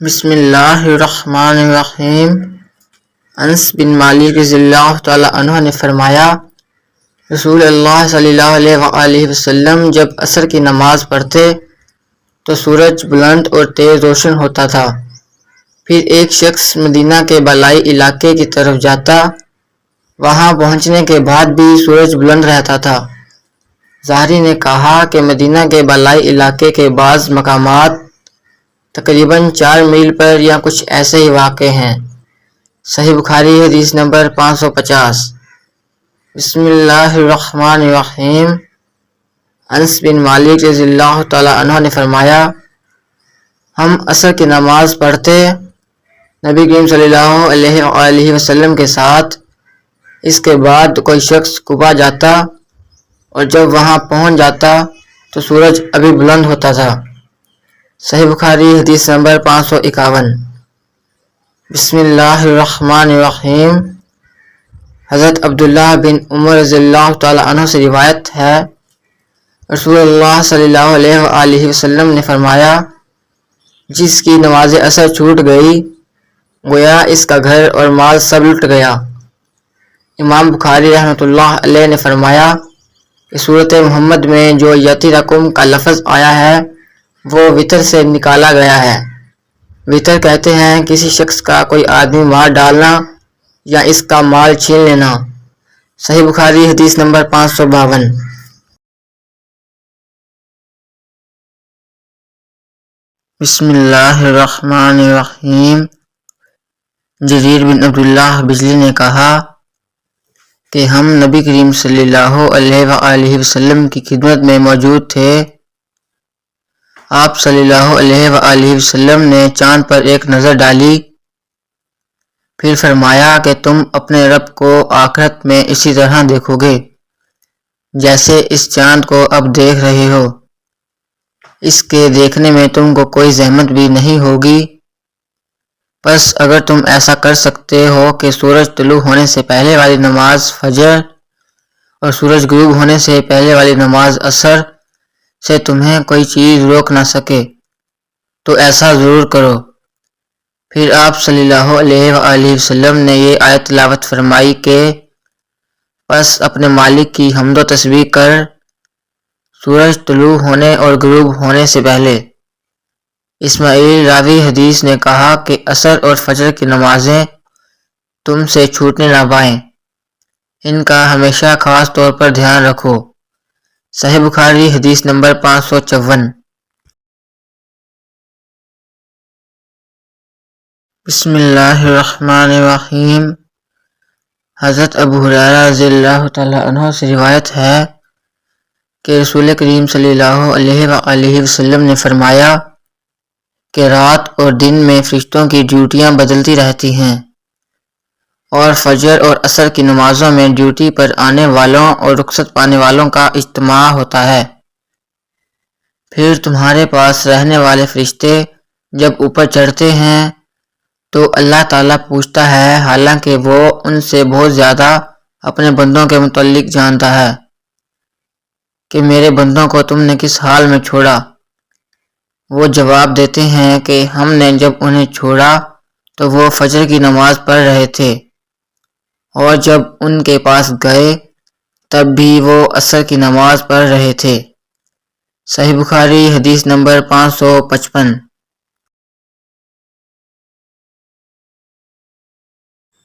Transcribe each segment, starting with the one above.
بسم اللہ الرحمن الرحیم۔ انس بن مالک رضی اللہ تعالی عنہ نے فرمایا، رسول اللہ صلی اللہ علیہ وآلہ وسلم جب عصر کی نماز پڑھتے تو سورج بلند اور تیز روشن ہوتا تھا۔ پھر ایک شخص مدینہ کے بالائی علاقے کی طرف جاتا، وہاں پہنچنے کے بعد بھی سورج بلند رہتا تھا۔ ظاہری نے کہا کہ مدینہ کے بالائی علاقے کے بعض مقامات تقریباً 4 میل پر یا کچھ ایسے ہی واقع ہیں۔ صحیح بخاری حدیث نمبر 550۔ بسم اللہ الرحمن الرحیم۔ انس بن مالک رضی اللہ تعالی عنہ نے فرمایا، ہم عصر کی نماز پڑھتے نبی کریم صلی اللہ علیہ وآلہ وسلم کے ساتھ۔ اس کے بعد کوئی شخص قباء جاتا اور جب وہاں پہنچ جاتا تو سورج ابھی بلند ہوتا تھا۔ صحیح بخاری حدیث نمبر 551۔ بسم اللہ الرحمن الرحیم۔ حضرت عبداللہ بن عمر رضی اللہ تعالی عنہ سے روایت ہے، رسول اللہ صلی اللہ علیہ وآلہ وسلم نے فرمایا، جس کی نماز عصر چھوٹ گئی گویا اس کا گھر اور مال سب لٹ گیا۔ امام بخاری رحمۃ اللہ علیہ نے فرمایا کہ سورۃ محمد میں جو یتیرکم کا لفظ آیا ہے وہ وتر سے نکالا گیا ہے۔ وتر کہتے ہیں کسی شخص کا کوئی آدمی مار ڈالنا یا اس کا مال چھین لینا۔ صحیح بخاری حدیث نمبر 552۔ بسم اللہ الرحمن الرحیم۔ جریر بن عبداللہ بجلی نے کہا کہ ہم نبی کریم صلی اللہ علیہ وآلہ وسلم کی خدمت میں موجود تھے۔ آپ صلی اللہ علیہ وآلہ وسلم نے چاند پر ایک نظر ڈالی، پھر فرمایا کہ تم اپنے رب کو آخرت میں اسی طرح دیکھو گے جیسے اس چاند کو اب دیکھ رہے ہو۔ اس کے دیکھنے میں تم کو کوئی زحمت بھی نہیں ہوگی۔ پس اگر تم ایسا کر سکتے ہو کہ سورج طلوع ہونے سے پہلے والی نماز فجر اور سورج غروب ہونے سے پہلے والی نماز عصر سے تمہیں کوئی چیز روک نہ سکے تو ایسا ضرور کرو۔ پھر آپ صلی اللہ علیہ وآلہ وسلم نے یہ آیت تلاوت فرمائی کہ پس اپنے مالک کی حمد و تسبیح کر سورج طلوع ہونے اور غروب ہونے سے پہلے۔ اسماعیل راوی حدیث نے کہا کہ عصر اور فجر کی نمازیں تم سے چھوٹنے نہ پائیں، ان کا ہمیشہ خاص طور پر دھیان رکھو۔ صحیح بخاری حدیث نمبر 554۔ بسم اللہ الرحمن الرحیم۔ حضرت ابو ہریرہ رضی اللہ تعالی عنہ سے روایت ہے کہ رسول کریم صلی اللہ علیہ وآلہ وسلم نے فرمایا کہ رات اور دن میں فرشتوں کی ڈیوٹیاں بدلتی رہتی ہیں، اور فجر اور عصر کی نمازوں میں ڈیوٹی پر آنے والوں اور رخصت پانے والوں کا اجتماع ہوتا ہے۔ پھر تمہارے پاس رہنے والے فرشتے جب اوپر چڑھتے ہیں تو اللہ تعالیٰ پوچھتا ہے، حالانکہ وہ ان سے بہت زیادہ اپنے بندوں کے متعلق جانتا ہے، کہ میرے بندوں کو تم نے کس حال میں چھوڑا؟ وہ جواب دیتے ہیں کہ ہم نے جب انہیں چھوڑا تو وہ فجر کی نماز پڑھ رہے تھے، اور جب ان کے پاس گئے تب بھی وہ عصر کی نماز پڑھ رہے تھے۔ صحیح بخاری حدیث نمبر 555۔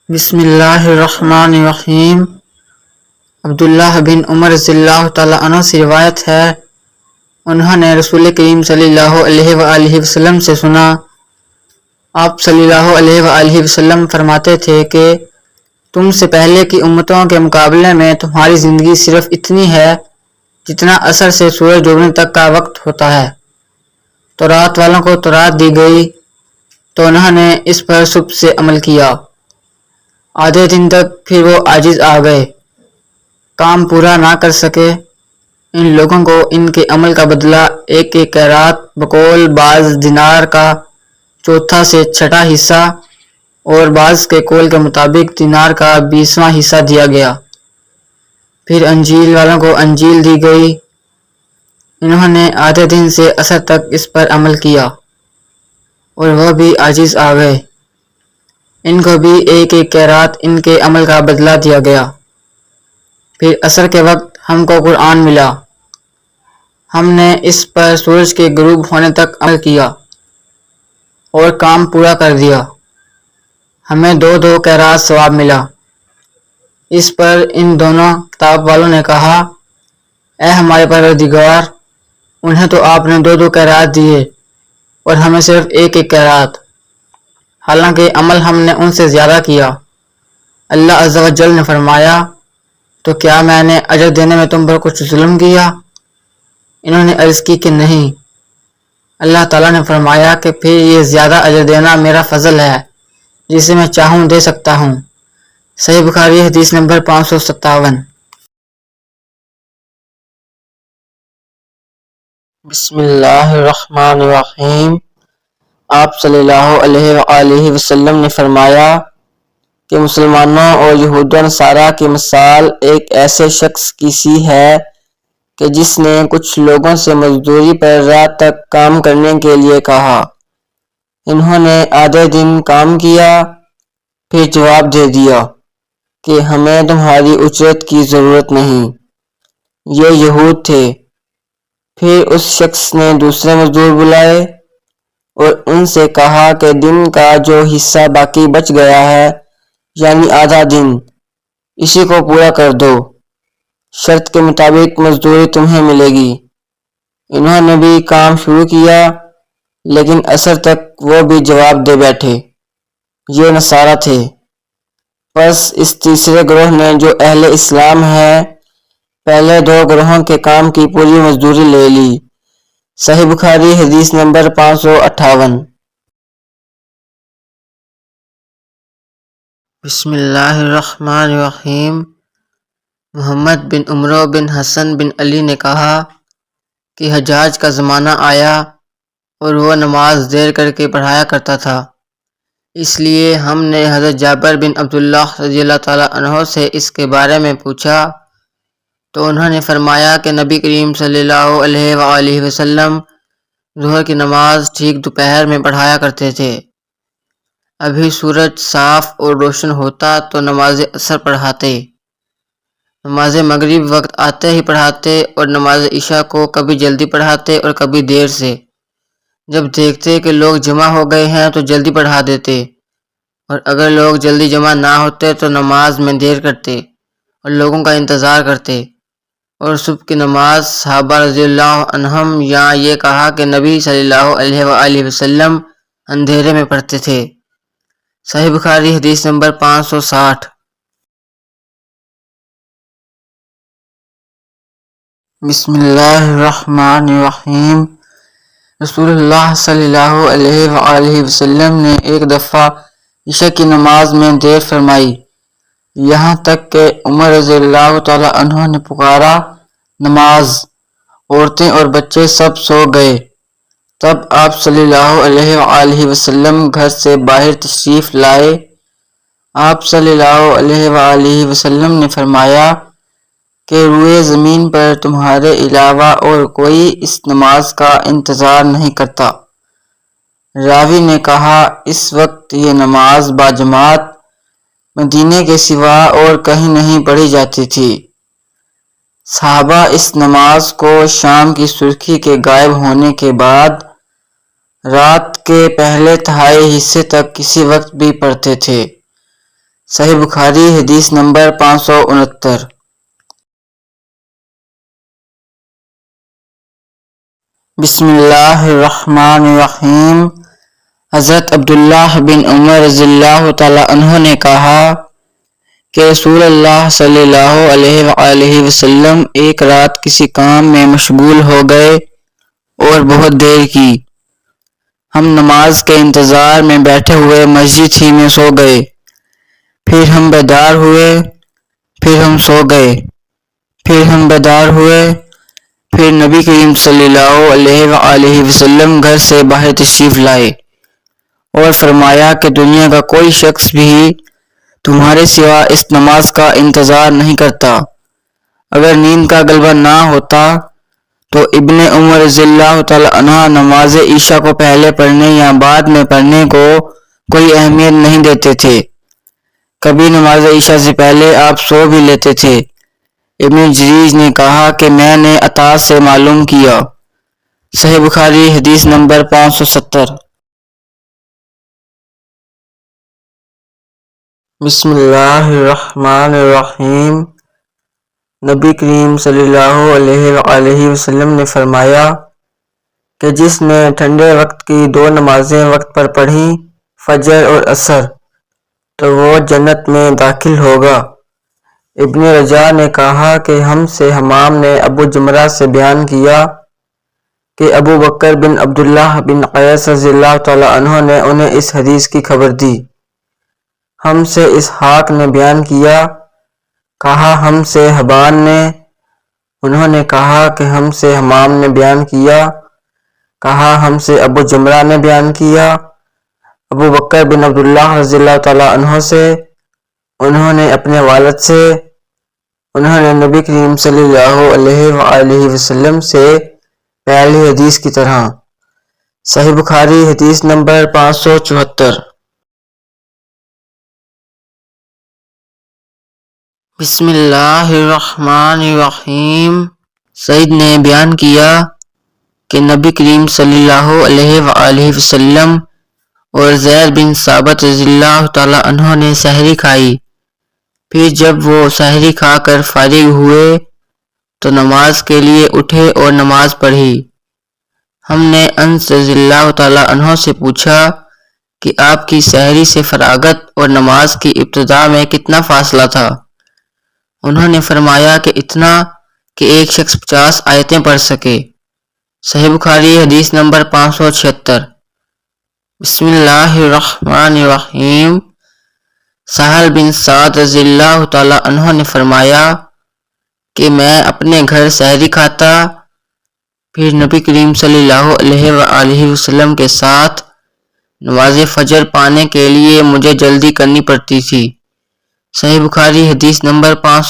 بسم اللہ الرحمن الرحیم۔ عبداللہ بن عمر رضی اللہ تعالی عنہ سے روایت ہے، انہوں نے رسول کریم صلی اللہ علیہ وآلہ وسلم سے سنا، آپ صلی اللہ علیہ وآلہ وسلم فرماتے تھے کہ تم سے پہلے کی امتوں کے مقابلے میں تمہاری زندگی صرف اتنی ہے جتنا عصر سے سورج ڈوبنے تک کا وقت ہوتا ہے۔ تو رات والوں کو تو رات دی گئی تو انہوں نے اس پر صبح سے عمل کیا، آدھے دن تک پھر وہ عاجز آ گئے، کام پورا نہ کر سکے۔ ان لوگوں کو ان کے عمل کا بدلہ ایک قیرات بقول بعض دینار کا 1/4 سے 6واں حصہ اور بعض کے قول کے مطابق دینار کا 20واں حصہ دیا گیا۔ پھر انجیل والوں کو انجیل دی گئی، انہوں نے آدھے دن سے عصر تک اس پر عمل کیا، اور وہ بھی عاجز آ گئے۔ ان کو بھی ایک ایک قیرات ان کے عمل کا بدلہ دیا گیا۔ پھر عصر کے وقت ہم کو قرآن ملا۔ ہم نے اس پر سورج کے غروب ہونے تک عمل کیا اور کام پورا کر دیا۔ ہمیں 2 قیرات ثواب ملا۔ اس پر ان دونوں کتاب والوں نے کہا، اے ہمارے پروردگار، انہیں تو آپ نے 2 قیرات دیے اور ہمیں صرف ایک قیرات، حالانکہ عمل ہم نے ان سے زیادہ کیا۔ اللہ عز و جل نے فرمایا، تو کیا میں نے اجر دینے میں تم پر کچھ ظلم کیا؟ انہوں نے عرض کی کہ نہیں۔ اللہ تعالیٰ نے فرمایا کہ پھر یہ زیادہ اجر دینا میرا فضل ہے، جسے میں چاہوں دے سکتا ہوں۔ صحیح بخاری حدیث نمبر 557۔ بسم اللہ الرحمن الرحیم۔ آپ صلی اللہ علیہ وآلہ وسلم نے فرمایا کہ مسلمانوں اور یہود و نصارہ کی مثال ایک ایسے شخص کی سی ہے کہ جس نے کچھ لوگوں سے مزدوری پر رات تک کام کرنے کے لیے کہا۔ انہوں نے آدھے دن کام کیا، پھر جواب دے دیا کہ ہمیں تمہاری اجرت کی ضرورت نہیں۔ یہ یہود تھے۔ پھر اس شخص نے دوسرے مزدور بلائے اور ان سے کہا کہ دن کا جو حصہ باقی بچ گیا ہے، یعنی آدھا دن، اسی کو پورا کر دو، شرط کے مطابق مزدوری تمہیں ملے گی۔ انہوں نے بھی کام شروع کیا، لیکن عصر تک وہ بھی جواب دے بیٹھے۔ یہ نصارہ تھے۔ پس اس تیسرے گروہ نے جو اہل اسلام ہے، پہلے 2 گروہوں کے کام کی پوری مزدوری لے لی۔ صحیح بخاری حدیث نمبر 558۔ بسم اللہ الرحمن الرحیم۔ محمد بن عمرو بن حسن بن علی نے کہا کہ حجاج کا زمانہ آیا اور وہ نماز دیر کر کے پڑھایا کرتا تھا، اس لیے ہم نے حضرت جابر بن عبداللہ رضی اللہ تعالیٰ عنہ سے اس کے بارے میں پوچھا تو انہوں نے فرمایا کہ نبی کریم صلی اللہ علیہ وآلہ وسلم ظہر کی نماز ٹھیک دوپہر میں پڑھایا کرتے تھے۔ ابھی سورج صاف اور روشن ہوتا تو نماز عصر پڑھاتے، نماز مغرب وقت آتے ہی پڑھاتے اور نماز عشاء کو کبھی جلدی پڑھاتے اور کبھی دیر سے۔ جب دیکھتے کہ لوگ جمع ہو گئے ہیں تو جلدی پڑھا دیتے، اور اگر لوگ جلدی جمع نہ ہوتے تو نماز میں دیر کرتے اور لوگوں کا انتظار کرتے۔ اور صبح کی نماز صحابہ رضی اللہ عنہم یہاں یہ کہا کہ نبی صلی اللہ علیہ وآلہ وسلم اندھیرے میں پڑھتے تھے۔ صحیح بخاری حدیث نمبر 560۔ بسم اللہ الرحمن الرحیم۔ رسول اللہ صلی اللہ علیہ وآلہ وسلم نے ایک دفعہ عشاء کی نماز میں دیر فرمائی، یہاں تک کہ عمر رضی اللہ تعالی عنہ نے پکارا نماز، عورتیں اور بچے سب سو گئے۔ تب آپ صلی اللہ علیہ وآلہ وسلم گھر سے باہر تشریف لائے۔ آپ صلی اللہ علیہ وآلہ وسلم نے فرمایا کہ روئے زمین پر تمہارے علاوہ اور کوئی اس نماز کا انتظار نہیں کرتا۔ راوی نے کہا اس وقت یہ نماز باجماعت مدینے کے سوا اور کہیں نہیں پڑھی جاتی تھی۔ صحابہ اس نماز کو شام کی سرخی کے غائب ہونے کے بعد رات کے پہلے تہائی حصے تک کسی وقت بھی پڑھتے تھے۔ صحیح بخاری حدیث نمبر 569۔ بسم اللہ الرحمن الرحیم۔ حضرت عبداللہ بن عمر رضی اللہ تعالی عنہ نے کہا کہ رسول اللہ صلی اللہ علیہ وآلہ وسلم ایک رات کسی کام میں مشغول ہو گئے اور بہت دیر کی۔ ہم نماز کے انتظار میں بیٹھے ہوئے مسجد ہی میں سو گئے، پھر ہم بیدار ہوئے، پھر ہم سو گئے، پھر ہم بیدار ہوئے، پھر نبی کریم صلی اللہ علیہ وآلہ وسلم گھر سے باہر تشریف لائے اور فرمایا کہ دنیا کا کوئی شخص بھی تمہارے سوا اس نماز کا انتظار نہیں کرتا۔ اگر نیند کا غلبہ نہ ہوتا تو ابن عمر رضی اللہ تعالی عنہ نماز عشاء کو پہلے پڑھنے یا بعد میں پڑھنے کو کوئی اہمیت نہیں دیتے تھے۔ کبھی نماز عشاء سے پہلے آپ سو بھی لیتے تھے۔ ابن جریج نے کہا کہ میں نے عطا سے معلوم کیا۔ صحیح بخاری حدیث نمبر 570۔ بسم اللہ الرحمن الرحیم۔ نبی کریم صلی اللہ علیہ وآلہ وسلم نے فرمایا کہ جس نے ٹھنڈے وقت کی 2 نمازیں وقت پر پڑھیں، فجر اور عصر، تو وہ جنت میں داخل ہوگا۔ ابن رجاء نے کہا کہ ہم سے حمام نے ابو جمرہ سے بیان کیا کہ ابو بکر بن عبداللہ بن قیس رضی اللہ تعالی عنہ نے انہیں اس حدیث کی خبر دی۔ ہم سے اسحاق نے بیان کیا، کہا ہم سے حبان نے، انہوں نے کہا کہ ہم سے حمام نے بیان کیا، کہا ہم سے ابو جمرہ نے بیان کیا، ابو بکر بن عبداللہ رضی اللہ تعالی عنہ سے، انہوں نے اپنے والد سے، انہوں نے نبی کریم صلی اللہ علیہ وآلہ وسلم سے پہلی حدیث کی طرح۔ صحیح بخاری حدیث نمبر 574۔ بسم اللہ الرحمن الرحیم۔ سعید نے بیان کیا کہ نبی کریم صلی اللہ علیہ وآلہ وسلم اور زید بن ثابت رضی اللہ تعالی عنہ نے سحری کھائی۔ پھر جب وہ سحری کھا کر فارغ ہوئے تو نماز کے لیے اٹھے اور نماز پڑھی۔ ہم نے انس رضی اللہ تعالی عنہ سے پوچھا کہ آپ کی سحری سے فراغت اور نماز کی ابتدا میں کتنا فاصلہ تھا؟ انہوں نے فرمایا کہ اتنا کہ ایک شخص 50 آیتیں پڑھ سکے۔ صحیح بخاری حدیث نمبر 576۔ بسم اللہ الرحمن الرحیم۔ سہل بن سعد رضی اللہ تعالی عنہ نے فرمایا کہ میں اپنے گھر سحری کھاتا، پھر نبی کریم صلی اللہ علیہ وآلہ وسلم کے ساتھ نماز فجر پانے کے لیے مجھے جلدی کرنی پڑتی تھی۔ صحیح بخاری حدیث نمبر 500۔